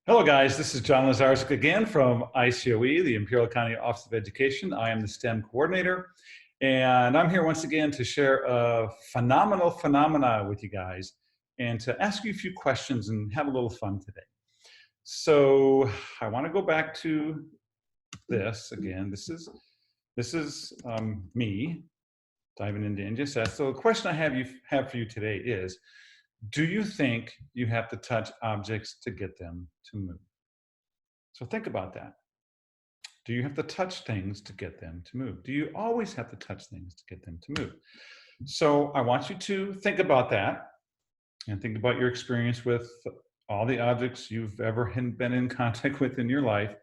Hello guys, this is John Lazarczyk again from ICOE, the Imperial County Office of Education. I am the STEM coordinator, and I'm here once again to share a phenomenal phenomena with you guys and to ask you a few questions and have a little fun today. So I want to go back to this again. This is me diving into NGSS. So the question I have for you today is, do you think you have to touch objects to get them to move? So think about that. Do you have to touch things to get them to move? Do you always have to touch things to get them to move? So I want you to think about that and think about your experience with all the objects you've ever been in contact with in your life.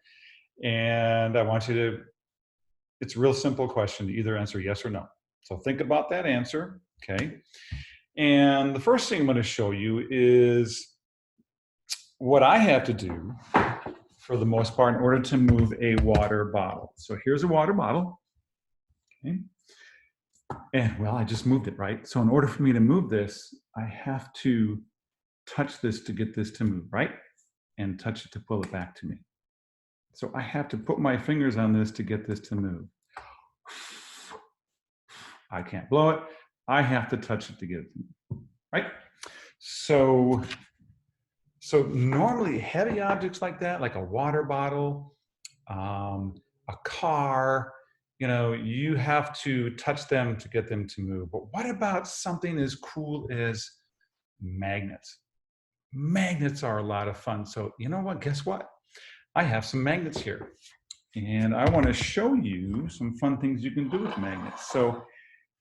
And I want you to, it's a real simple question to either answer yes or no. So think about that answer, okay? And the first thing I'm going to show you is what I have to do for the most part in order to move a water bottle. So here's a water bottle, okay? And well, I just moved it, right? So in order for me to move this, I have to touch this to get this to move, right? And touch it to pull it back to me. So I have to put my fingers on this to get this to move. I can't blow it. I have to touch it to get it to move, right? So normally heavy objects like that, like a water bottle, a car, you have to touch them to get them to move. But what about something as cool as magnets? Magnets are a lot of fun. So you know what, guess what? I have some magnets here. And I want to show you some fun things you can do with magnets. So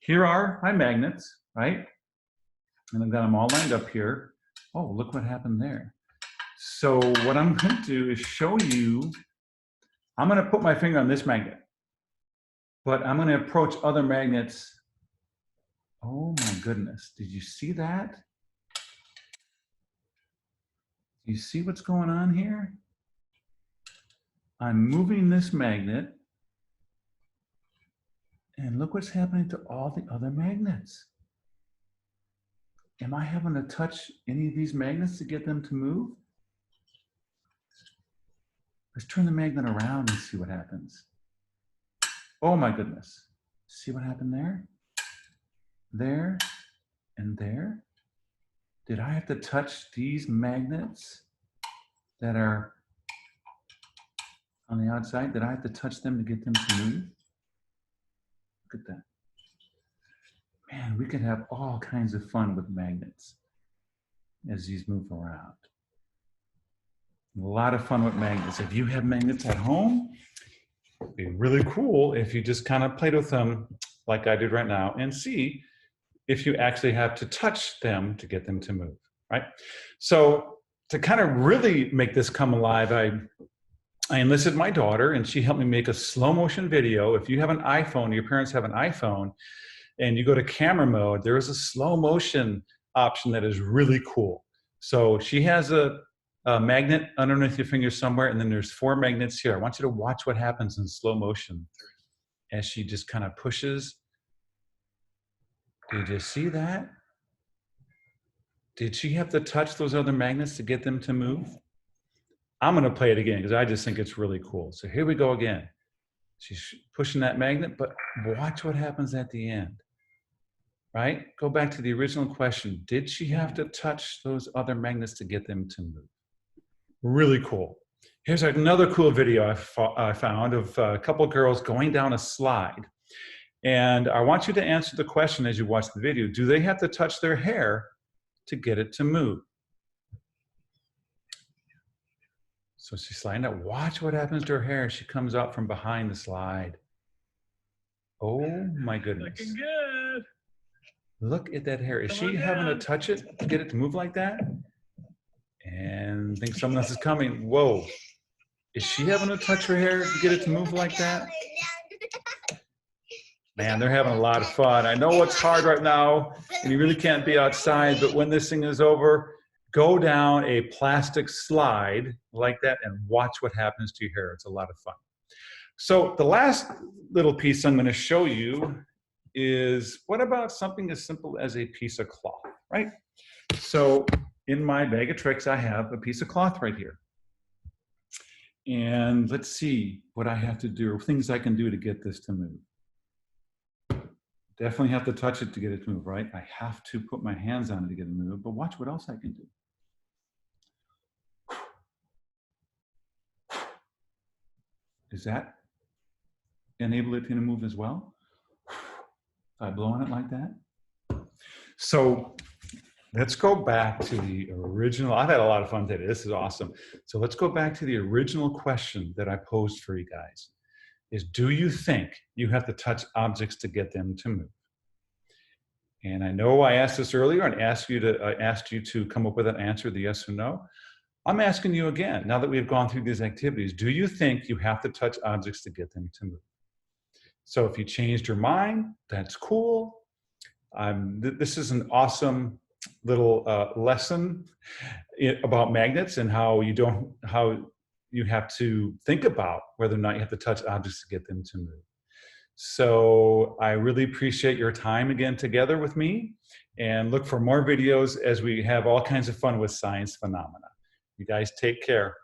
here are my magnets, right? And I've got them all lined up here. Oh, look what happened there. So what I'm going to do is show you, I'm going to put my finger on this magnet, but I'm going to approach other magnets. Oh my goodness, did you see that? Do you see what's going on here? I'm moving this magnet, and look what's happening to all the other magnets. Am I having to touch any of these magnets to get them to move? Let's turn the magnet around and see what happens. Oh my goodness. See what happened there? There and there. Did I have to touch these magnets that are on the outside? Did I have to touch them to get them to move? Look at that. Man, we could have all kinds of fun with magnets as these move around. A lot of fun with magnets. If you have magnets at home, it'd be really cool if you just kind of played with them like I did right now and see if you actually have to touch them to get them to move, right? So to kind of really make this come alive, I enlisted my daughter and she helped me make a slow motion video. If you have an iPhone, your parents have an iPhone, and you go to camera mode, there is a slow motion option that is really cool. So she has a magnet underneath your finger somewhere, and then there's 4 magnets here. I want you to watch what happens in slow motion as she just kind of pushes. Did you see that? Did she have to touch those other magnets to get them to move? I'm gonna play it again because I just think it's really cool. So here we go again. She's pushing that magnet, but watch what happens at the end, right? Go back to the original question. Did she have to touch those other magnets to get them to move? Really cool. Here's another cool video I found of a couple girls going down a slide. And I want you to answer the question as you watch the video. Do they have to touch their hair to get it to move? So she's sliding out. Watch what happens to her hair. She comes out from behind the slide. Oh my goodness. Looking good. Look at that hair. Is she having to touch it to get it to move like that? And I think someone else is coming. Whoa. Is she having to touch her hair to get it to move like that? Man, they're having a lot of fun. I know it's hard right now and you really can't be outside, but when this thing is over, go down a plastic slide like that and watch what happens to your hair. It's a lot of fun. So the last little piece I'm going to show you is, what about something as simple as a piece of cloth, right? So in my bag of tricks, I have a piece of cloth right here. And let's see what I have to do or things I can do to get this to move. Definitely have to touch it to get it to move, right? I have to put my hands on it to get it to move, but watch what else I can do. Does that enable it to move as well? By blowing it like that? So let's go back to the original. I've had a lot of fun today. This is awesome. So let's go back to the original question that I posed for you guys. Is do you think you have to touch objects to get them to move? And I know I asked this earlier and asked you to come up with an answer, the yes or no. I'm asking you again, now that we've gone through these activities, do you think you have to touch objects to get them to move? So if you changed your mind, that's cool. This is an awesome little lesson about magnets and how you have to think about whether or not you have to touch objects to get them to move. So I really appreciate your time again together with me, and look for more videos as we have all kinds of fun with science phenomena. You guys take care.